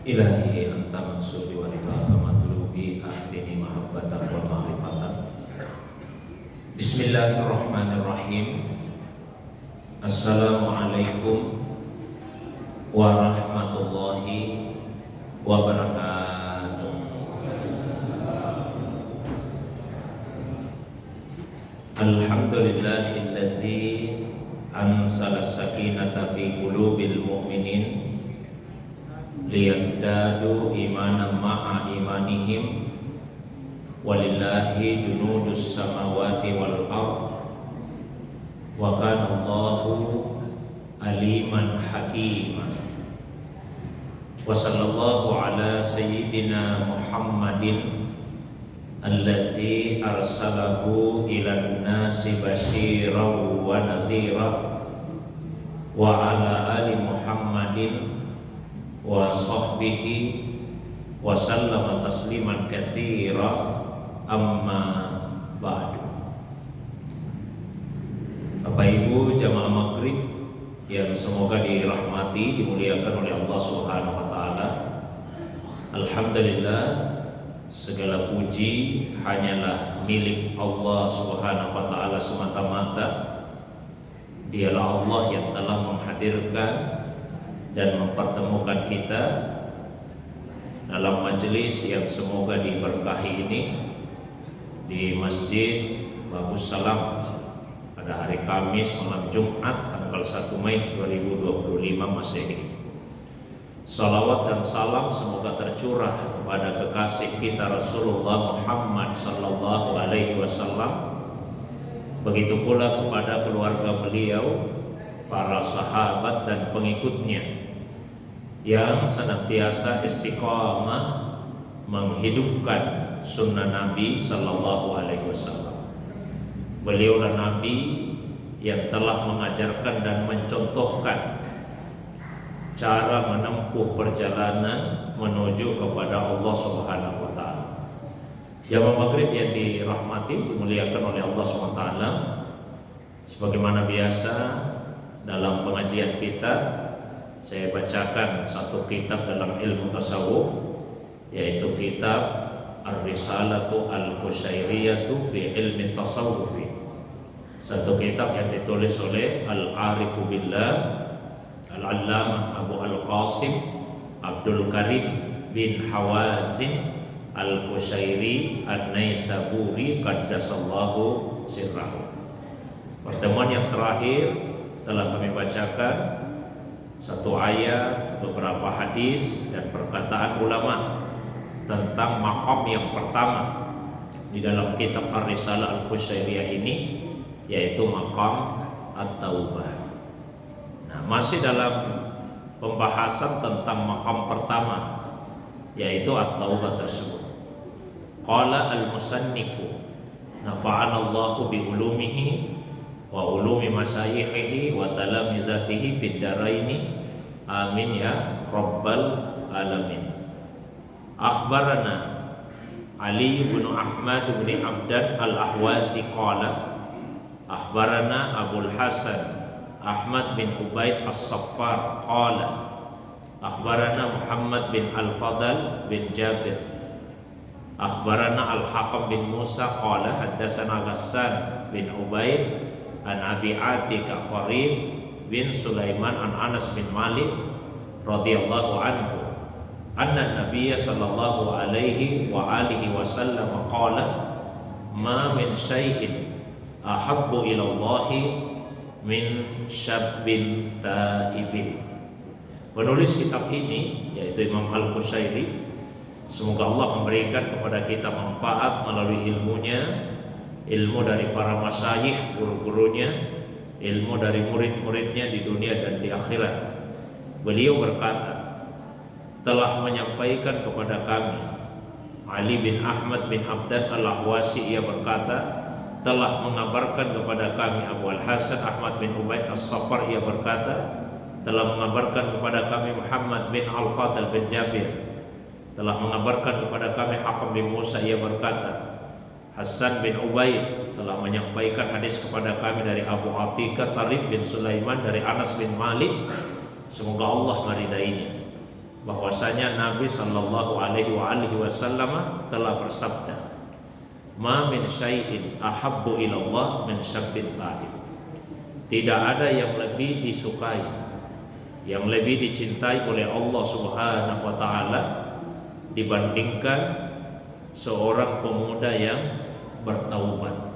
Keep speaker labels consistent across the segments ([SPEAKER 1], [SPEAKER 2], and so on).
[SPEAKER 1] Ilahi anta maksudi wa ridhaka matlubi ahtini mahabbatan wa ma'rifatan. Bismillahirrahmanirrahim. Assalamualaikum warahmatullahi wabarakatuh. Alhamdulillahilladzi anzala sakinata fi qulubil mu'minin liyazdadu imanan ma'a imanihim walillahi junudus samawati wal ardh wa kana Allahu aliman hakiman. Wa sallallahu ala sayyidina Muhammadin alladzi arsalahu ilan nasi basyiran wa nadhira wa ala ali Muhammadin wa sahbihi wa sallama tasliman katsira, amma ba'du. Bapak Ibu jamaah maghrib yang semoga dirahmati, dimuliakan oleh Allah Subhanahu wa taala. Alhamdulillah, segala puji hanyalah milik Allah Subhanahu wa taala semata-mata. Dialah Allah yang telah menghadirkan dan mempertemukan kita dalam majelis yang semoga diberkahi ini di Masjid Babus Salam pada hari Kamis malam Jumat tanggal 1 Mei 2025 Masehi. Salawat dan salam semoga tercurah kepada kekasih kita Rasulullah Muhammad sallallahu alaihi wasallam, begitu pula kepada keluarga beliau, para sahabat dan pengikutnya yang senantiasa istiqamah menghidupkan sunnah Nabi sallallahu alaihi wasallam. Beliaulah Nabi yang telah mengajarkan dan mencontohkan cara menempuh perjalanan menuju kepada Allah Subhanahu wa taala. Jamaah maghrib yang dirahmati, dimuliakan oleh Allah Subhanahu wa taala, sebagaimana biasa dalam pengajian kita, saya bacakan satu kitab dalam ilmu tasawuf, yaitu kitab Ar-Risalatu Al-Qushairiyatu fi Ilmi Tasawufi. Satu kitab yang ditulis oleh Al-Arifu Billah Al-Allamah Abu Al-Qasim Abdul Karim bin Hawazin Al-Qushairi An-Naisaburi Qaddasallahu sirrahu. Pertemuan yang terakhir telah kami bacakan satu ayat, beberapa hadis dan perkataan ulama tentang maqam yang pertama di dalam kitab Ar-Risalah Al-Qushairiyah ini, yaitu maqam At-Taubah. Nah, masih dalam pembahasan tentang maqam pertama, yaitu At-Taubah tersebut. Qala al-musannifu nafa'ana Allahu bi ulumihi wa ulumi masyayikhihi wa talamizatihi fid daraini, amin ya rabbal alamin. Akhbarana Ali bin Ahmad bin Abdan al-Ahwazi qala akhbarana Abul Hasan Ahmad bin Ubaid as-Saffar qala akhbarana Muhammad bin Al-Fadl bin Jabir akhbarana Al-Hakam bin Musa qala haddatsana Ghassan bin Ubaid an Abi Atika Qarib bin Sulaiman an Anas bin Malik radhiyallahu anhu anna Nabiyya sallallahu alaihi wa alihi wasallam qala ma min syai'in ahabbu ila Allahi min syabbin taibin. Penulis kitab ini yaitu Imam Al-Qushairi, semoga Allah memberikan kepada kita manfaat melalui ilmunya, ilmu dari para masyayikh, guru-gurunya, ilmu dari murid-muridnya di dunia dan di akhirat. Beliau berkata, telah menyampaikan kepada kami Ali bin Ahmad bin Abdan al-Ahwasi, ia berkata, telah mengabarkan kepada kami Abu Al-Hasan Ahmad bin Ubaid as-Saffar, ia berkata, telah mengabarkan kepada kami Muhammad bin Al-Fadl bin Jabir, telah mengabarkan kepada kami Hakam bin Musa, ia berkata, Hasan bin Ubaid telah menyampaikan hadis kepada kami dari Abu Atika Tarib bin Sulaiman dari Anas bin Malik, semoga Allah meridainya. bahwasanya Nabi Shallallahu Alaihi Wasallam telah bersabda, "Ma min syai'in ahabbu ilallah min syabbin ta'ib." Tidak ada yang lebih disukai, yang lebih dicintai oleh Allah Subhanahu wa taala dibandingkan seorang pemuda yang bertaubat.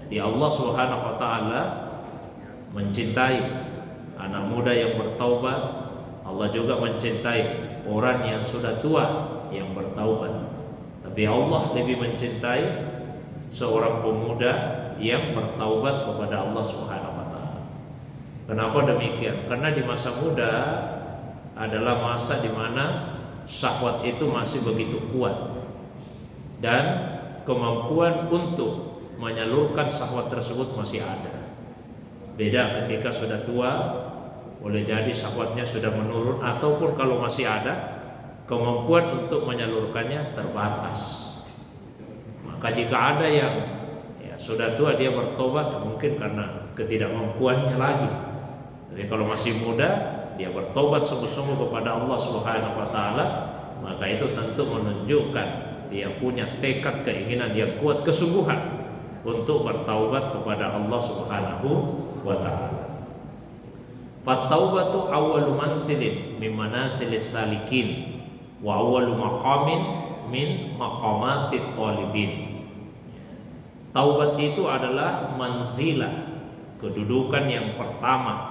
[SPEAKER 1] Jadi Allah Subhanahu wa taala mencintai anak muda yang bertaubat. Allah juga mencintai orang yang sudah tua yang bertaubat. Tapi Allah lebih mencintai seorang pemuda yang bertaubat kepada Allah Subhanahu wa taala. Kenapa demikian? Karena di masa muda adalah masa di mana syahwat itu masih begitu kuat dan kemampuan untuk menyalurkan syahwat tersebut masih ada. Beda ketika sudah tua, boleh jadi syahwatnya sudah menurun, ataupun kalau masih ada, kemampuan untuk menyalurkannya terbatas. Maka jika ada yang sudah tua dia bertobat, mungkin karena ketidakmampuannya lagi. Tapi kalau masih muda, dia bertobat sungguh-sungguh kepada Allah Subhanahu wa taala, maka itu tentu menunjukkan dia punya tekad, keinginan yang kuat, kesungguhan untuk bertaubat kepada Allah Subhanahu wa taala. Fattaubatu awwalu mansilin min manasilis salikin wa awwalu maqamin min maqamatit talibin. Taubat itu adalah manzilah, kedudukan yang pertama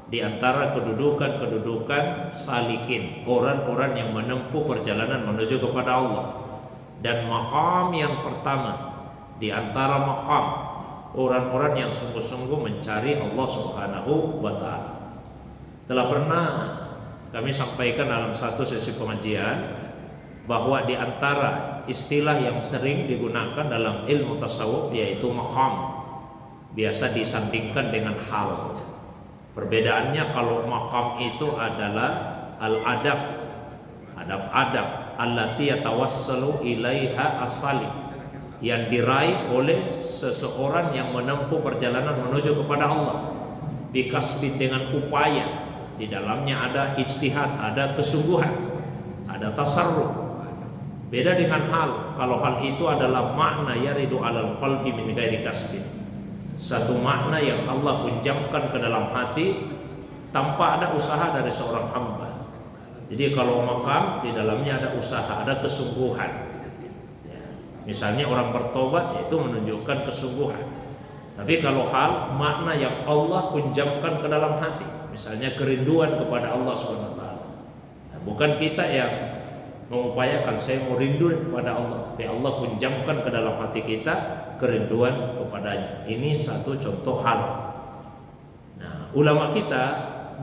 [SPEAKER 1] di antara kedudukan-kedudukan salikin, orang-orang yang menempuh perjalanan menuju kepada Allah, dan maqam yang pertama di antara maqam orang-orang yang sungguh-sungguh mencari Allah Subhanahu wa taala. Telah pernah kami sampaikan dalam satu sesi pengajian bahwa di antara istilah yang sering digunakan dalam ilmu tasawuf yaitu maqam, biasa disandingkan dengan hal. Perbedaannya, kalau maqam itu adalah al-adab, adab-adab allati yatawassalu ilaiha as-salik, yang diraih oleh seseorang yang menempuh perjalanan menuju kepada Allah bikasbin, dengan upaya. Di dalamnya ada ijtihad, ada kesungguhan, ada tasarruf. Beda dengan hal. Kalau hal itu adalah makna yaridu alal qalbi min ghairi kasbin, satu makna yang Allah pinjamkan ke dalam hati tanpa ada usaha dari seorang hamba. Jadi kalau maqam, di dalamnya ada usaha, ada kesungguhan. Misalnya orang bertobat, itu menunjukkan kesungguhan. Tapi kalau hal, makna yang Allah pinjamkan ke dalam hati, misalnya kerinduan kepada Allah SWT. Nah, bukan kita yang mengupayakan saya mau rindu kepada Allah, tapi Allah pinjamkan ke dalam hati kita kerinduan kepadanya. Ini satu contoh hal. Nah, ulama kita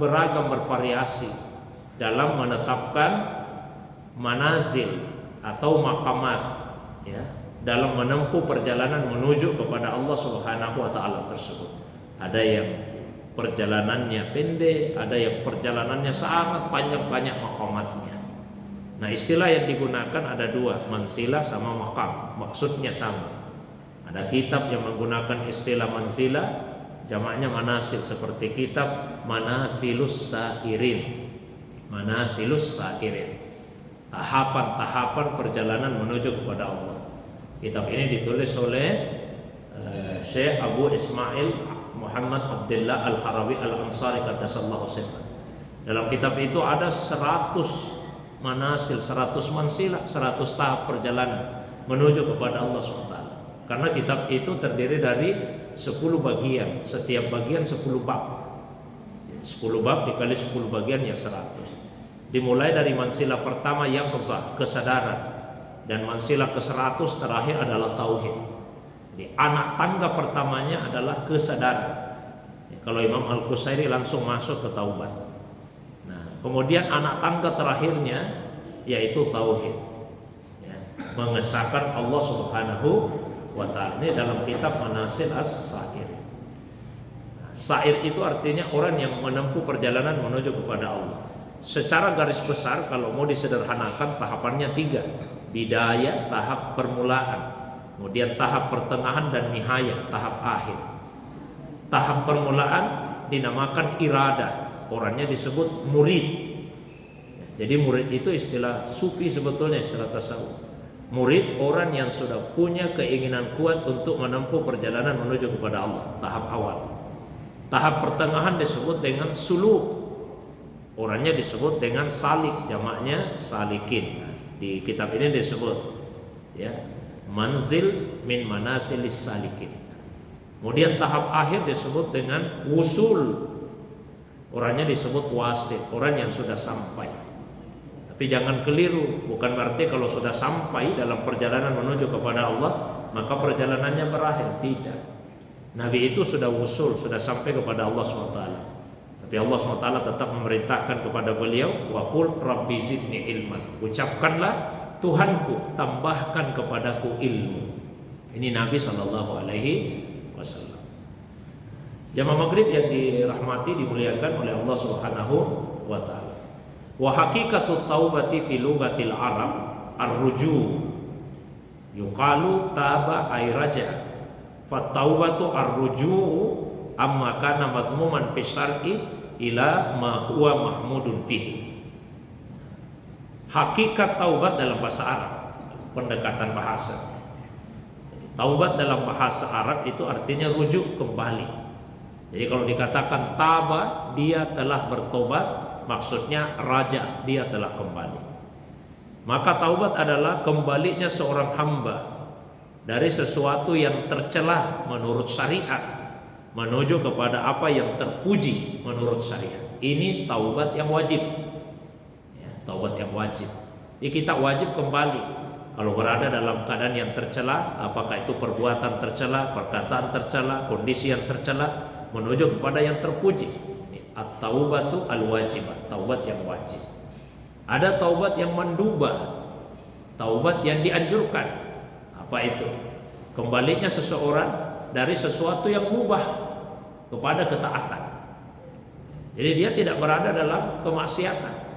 [SPEAKER 1] beragam, bervariasi dalam menetapkan manazil atau maqamat, ya, dalam menempuh perjalanan menuju kepada Allah Subhanahu wa taala tersebut. Ada yang perjalanannya pendek, ada yang perjalanannya sangat panjang, banyak maqamatnya. Nah, istilah yang digunakan ada dua, mansilah sama maqam, maksudnya sama. Ada kitab yang menggunakan istilah mansilah, jamaknya manasil, seperti kitab Manasilus Sairin. Manasilus Sairin, tahapan-tahapan perjalanan menuju kepada Allah. Kitab ini ditulis oleh Syekh Abu Ismail Muhammad Abdullah Al-Harawi Al-Ansari qaddasallahu sirrah. Dalam kitab itu ada 100 manasil, 100 mansilah, 100 tahap perjalanan menuju kepada Allah SWT. Karena kitab itu terdiri dari 10 bagian, setiap bagian 10 bab. 10 bab dikali 10 bagian ya 100. Dimulai dari mansilah pertama yang kesadaran, dan mansilah ke-100 terakhir adalah tauhid. Jadi anak tangga pertamanya adalah kesadaran. Kalau Imam Al-Qusairi langsung masuk ke taubat. Nah, kemudian anak tangga terakhirnya yaitu tauhid, ya, mengesahkan Allah Subhanahu wa ta'ala. Ini dalam kitab Manasil As-Sair. Sair itu artinya orang yang menempuh perjalanan menuju kepada Allah. Secara garis besar kalau mau disederhanakan, tahapannya 3. Bidayah, tahap permulaan, kemudian tahap pertengahan, dan nihayah, tahap akhir. Tahap permulaan dinamakan iradah, orangnya disebut murid. Jadi murid itu istilah sufi sebetulnya, istilah tasawuf. Murid orang yang sudah punya keinginan kuat untuk menempuh perjalanan menuju kepada Allah, tahap awal. Tahap pertengahan disebut dengan suluk. Orangnya disebut dengan salik, jamaknya salikin. Di kitab ini disebut ya, manzil min manasilis salikin. Kemudian tahap akhir disebut dengan wusul. Orangnya disebut wasit, orang yang sudah sampai. Tapi jangan keliru, bukan berarti kalau sudah sampai dalam perjalanan menuju kepada Allah maka perjalanannya berakhir. Tidak. Nabi itu sudah wusul, sudah sampai kepada Allah SWT. Tapi Allah SWT tetap memerintahkan kepada beliau, wa qul rabbi zidni ilman. Ucapkanlah, Tuhanku tambahkan kepadaku ilmu. Ini Nabi SAW. Jamaah maghrib yang dirahmati, dimuliakan oleh Allah Subhanahu wa taala. Wa haqiqatut taubati fi lughatil Arab ar-ruju. Yuqalu taba ay raja. Fa taubatu ar-ruju amma kana mazmuman fi syar'i ila ma huwa mahmudun fihi. Hakikat taubat dalam bahasa Arab, pendekatan bahasa. Taubat dalam bahasa Arab itu artinya rujuk kembali. Jadi kalau dikatakan taba, dia telah bertobat, maksudnya raja, dia telah kembali. Maka taubat adalah kembalinya seorang hamba dari sesuatu yang tercela menurut syariat menuju kepada apa yang terpuji menurut syariat. Ini taubat yang wajib ya, taubat yang wajib. Jadi kita wajib kembali kalau berada dalam keadaan yang tercela, apakah itu perbuatan tercela, perkataan tercela, kondisi yang tercela, menuju kepada yang terpuji. At-taubatu al-wajibat, taubat yang wajib. Ada taubat yang mendubah, taubat yang dianjurkan. Apa itu? Kembalinya seseorang dari sesuatu yang mubah kepada ketaatan. Jadi dia tidak berada dalam kemaksiatan.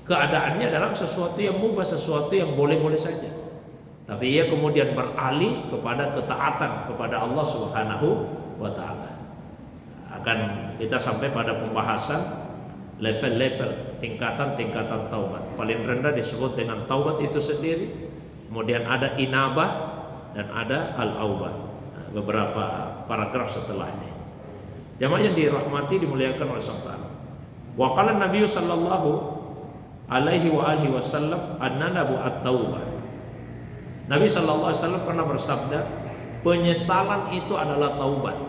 [SPEAKER 1] Keadaannya dalam sesuatu yang mubah, sesuatu yang boleh-boleh saja. Tapi ia kemudian beralih kepada ketaatan kepada Allah Subhanahu wa taala. Akan kita sampai pada pembahasan level-level, tingkatan-tingkatan taubat. Paling rendah disebut dengan taubat itu sendiri. Kemudian ada inabah dan ada al-aubah. Beberapa paragraf setelahnya. Jamaah yang dirahmati, dimuliakan oleh Allah. Wa qala Nabi sallallahu alaihi wa alihi wasallam an-nadabu at-taubah. Nabi sallallahu alaihi wasallam pernah bersabda, penyesalan itu adalah taubat.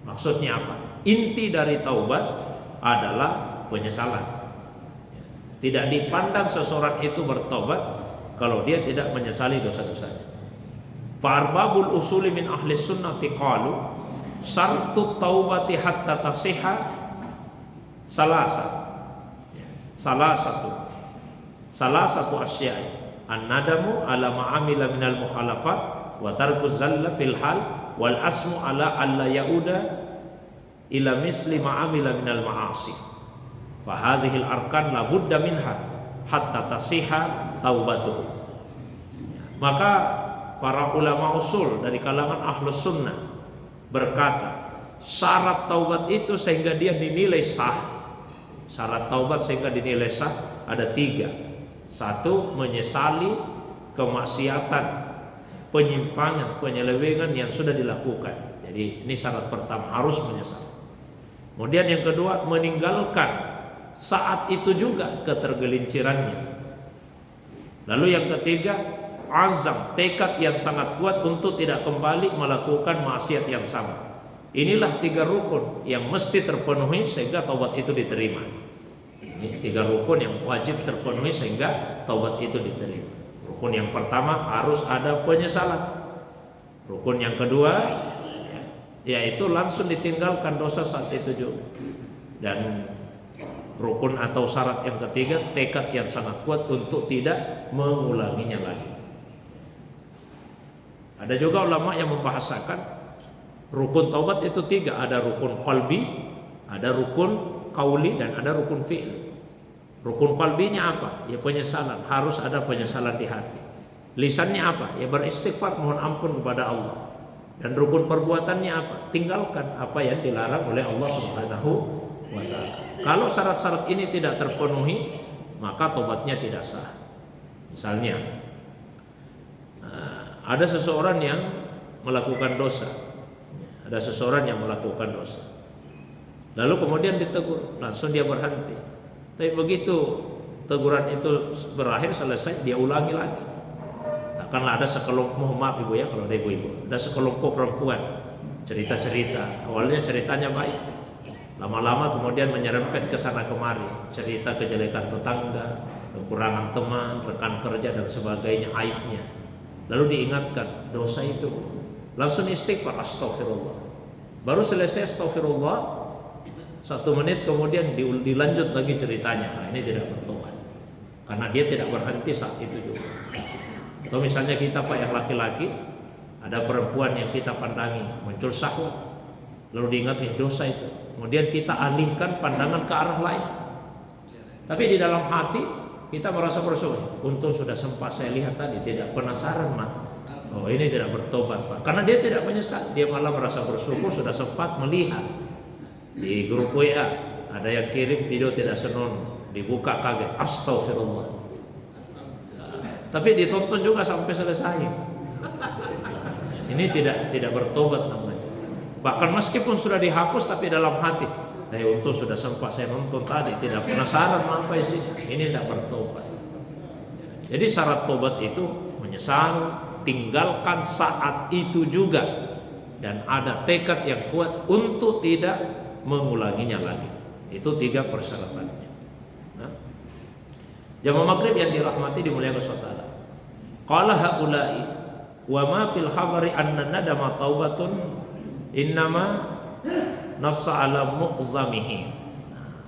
[SPEAKER 1] Maksudnya apa? Inti dari taubat adalah penyesalan. Tidak dipandang seseorang itu bertobat kalau dia tidak menyesali dosa-dosanya. Fa'arbabul usuli min ahli sunnati qalu syartut taubati hatta tasihha salah satu asya'i an-nadamu ala ma'amila minal mukhalafat wa tarku zalla fil hal wal asmu ala alla yauda ila misli ma'amila minal ma'asi. Fa hadhil arkan la budda minha hatta tasihha taubatuhu. Maka para ulama usul dari kalangan ahlus sunnah berkata, syarat taubat itu sehingga dia dinilai sah. Syarat taubat sehingga dinilai sah ada 3. 1, menyesali kemaksiatan, penyimpangan, penyelewengan yang sudah dilakukan. Jadi ini syarat pertama, harus menyesal. Kemudian yang kedua, meninggalkan saat itu juga ketergelincirannya. Lalu yang ketiga, azam, tekad yang sangat kuat untuk tidak kembali melakukan maksiat yang sama. Inilah 3 rukun yang mesti terpenuhi sehingga taubat itu diterima. Ini 3 rukun yang wajib terpenuhi sehingga taubat itu diterima. Rukun yang pertama harus ada penyesalan. Rukun yang kedua yaitu langsung ditinggalkan dosa saat itu juga. Dan rukun atau syarat yang ketiga, tekad yang sangat kuat untuk tidak mengulanginya lagi. Ada juga ulama yang membahasakan rukun taubat itu 3, ada rukun qalbi, ada rukun qauli, dan ada rukun fi'li. Rukun qalbinya apa? Ya penyesalan, harus ada penyesalan di hati. Lisannya apa? Ya beristighfar, mohon ampun kepada Allah. Dan rukun perbuatannya apa? Tinggalkan apa yang dilarang oleh Allah Subhanahu wa ta'ala. Kalau syarat-syarat ini tidak terpenuhi, maka tobatnya tidak sah. Misalnya ada seseorang yang melakukan dosa, lalu kemudian ditegur, langsung dia berhenti. Tapi begitu teguran itu berakhir, selesai, dia ulangi lagi. Takkanlah ada sekelompok, mohon maaf ibu ya kalau ada ibu-ibu, ada sekelompok perempuan cerita-cerita, awalnya ceritanya baik, lama-lama kemudian menyerempet ke sana kemari, cerita kejelekan tetangga, kekurangan teman, rekan kerja dan sebagainya, aibnya. Lalu diingatkan dosa itu, langsung istighfar, astagfirullah. Baru selesai astagfirullah, 1 menit kemudian dilanjut lagi ceritanya. Nah, ini tidak bertobat, karena dia tidak berhenti saat itu juga. Atau misalnya kita Pak yang laki-laki, ada perempuan yang kita pandangi muncul syahwat, lalu diingat dosa itu, kemudian kita alihkan pandangan ke arah lain. Tapi di dalam hati kita merasa bersyukur, untung sudah sempat saya lihat tadi, tidak penasaran mah. Oh, ini tidak bertobat Pak, karena dia tidak menyesal, dia malah merasa bersyukur sudah sempat melihat. Di grup WA ada yang kirim video tidak senonoh, dibuka kaget, astagfirullah. Tapi ditonton juga sampai selesai. Ini tidak bertobat namanya. Bahkan meskipun sudah dihapus, tapi dalam hati, untung sudah sempat saya nonton tadi, tidak penasaran apa isinya. Ini tidak bertobat. Jadi syarat tobat itu menyesal, tinggalkan saat itu juga, dan ada tekad yang kuat untuk tidak mengulanginya lagi. Itu 3 persyaratannya. Nah, jamaah maghrib yang dirahmati dimuliakan SWT. Qala haula'i wa ma fil khabari anna nadama taubatun innama nassa ala mu'zamihi.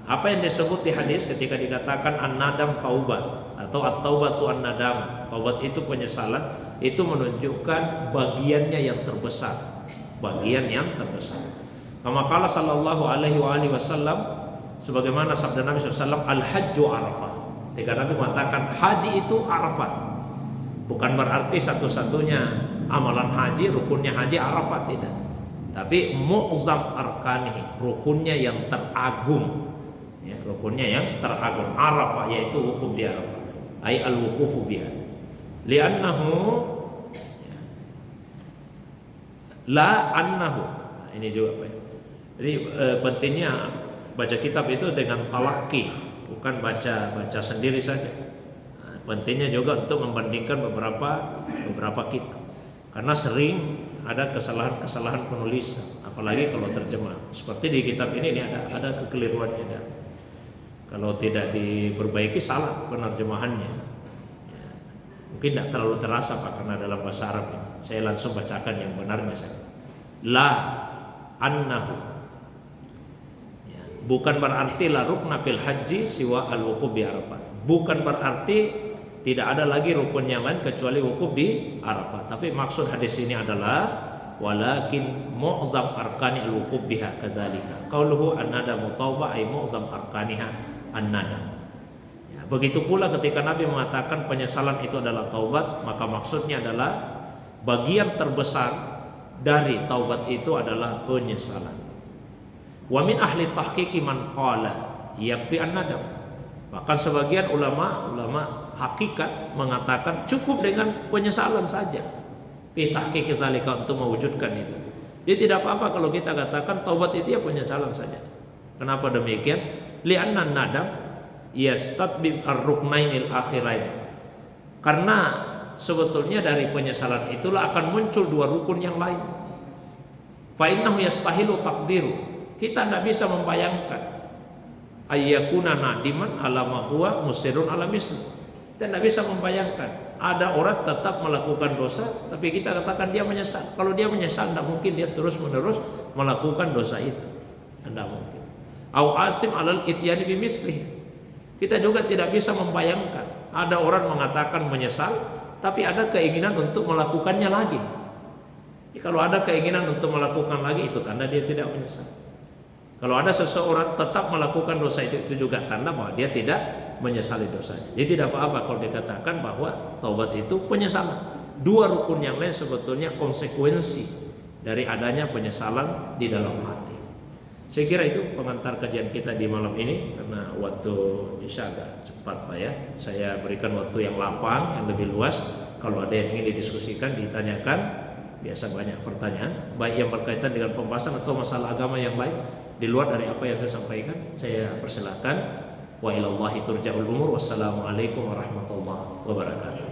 [SPEAKER 1] Apa yang disebut di hadis ketika dikatakan an-nadam taubat atau at-taubatu an-nadam, taubat itu penyesalan, itu menunjukkan bagiannya yang terbesar, bagian yang terbesar. Kama qala sallallahu alaihi wasallam, sebagaimana sabda Nabi SAW, al-hajju arafah. Ketika Nabi mengatakan haji itu Arafat, bukan berarti satu-satunya amalan haji, rukunnya haji Arafat, tidak. Tapi mu'zam arkanihi, rukunnya yang teragung, ya, rukunnya yang teragung. Arafah yaitu wukuf di Arafah, ay al-wukufu biha, li'annahu la annahu. Nah, ini juga Pak. Jadi pentingnya baca kitab itu dengan talaki, bukan baca sendiri saja. Nah, pentingnya juga untuk membandingkan beberapa kitab, karena sering ada kesalahan penulisan, apalagi kalau terjemah. Seperti di kitab ini ada kekeliruannya. Kalau tidak diperbaiki, salah penerjemahannya. Ya, mungkin tidak terlalu terasa Pak, karena dalam bahasa Arab ini. Saya langsung bacakan yang benarnya saja. La annahu, bukan berarti la rukna fil haji siwa al-wukuf bi Arafah. Bukan berarti tidak ada lagi rukun yang lain kecuali wukuf di Arafah. Tapi maksud hadis ini adalah walakin mu'zam arkani al-wukuf biha kadzalika. Qauluhu an-nadamu taubah ay mu'zam arkaniha an-nadam. Ya, begitu pula ketika Nabi mengatakan penyesalan itu adalah taubat, maka maksudnya adalah bagian terbesar dari taubat itu adalah penyesalan. Wa min ahli tahqiqi man qala yakfi an-nadam. Bahkan sebagian ulama hakikat mengatakan cukup dengan penyesalan saja. Fi tahqiqi zalika, untuk mewujudkan itu. Jadi tidak apa-apa kalau kita katakan taubat itu ya penyesalan saja. Kenapa demikian? Li'anna an-nadam yastadbib ar-ruknainil akhirain. Karena sebetulnya dari penyesalan itulah akan muncul 2 rukun yang lain. Fa innahu yastahilu taqdiru. Kita tidak bisa membayangkan ayyakuna nadiman ala ma huwa musirrun ala misli. Kita tidak bisa membayangkan ada orang tetap melakukan dosa, tapi kita katakan dia menyesal. Kalau dia menyesal, tidak mungkin dia terus-menerus melakukan dosa itu. Tidak mungkin. Au asim alal ityani bimisli. Kita juga tidak bisa membayangkan ada orang mengatakan menyesal, tapi ada keinginan untuk melakukannya lagi. Jadi, kalau ada keinginan untuk melakukan lagi, itu tanda dia tidak menyesal. Kalau ada seseorang tetap melakukan dosa itu juga tanda bahwa dia tidak menyesali dosanya. Jadi tidak apa-apa kalau dikatakan bahwa taubat itu penyesalan. 2 rukun yang lain sebetulnya konsekuensi dari adanya penyesalan di dalam hati. Saya kira itu pengantar kajian kita di malam ini, karena waktu Isya agak cepat Pak ya. Saya berikan waktu yang lapang, yang lebih luas. Kalau ada yang ingin didiskusikan, ditanyakan. Biasa banyak pertanyaan, baik yang berkaitan dengan pembahasan atau masalah agama yang lain di luar dari apa yang saya sampaikan. Saya persilakan. Wa ilallahi turja'ul umur. Wassalamualaikum warahmatullahi wabarakatuh.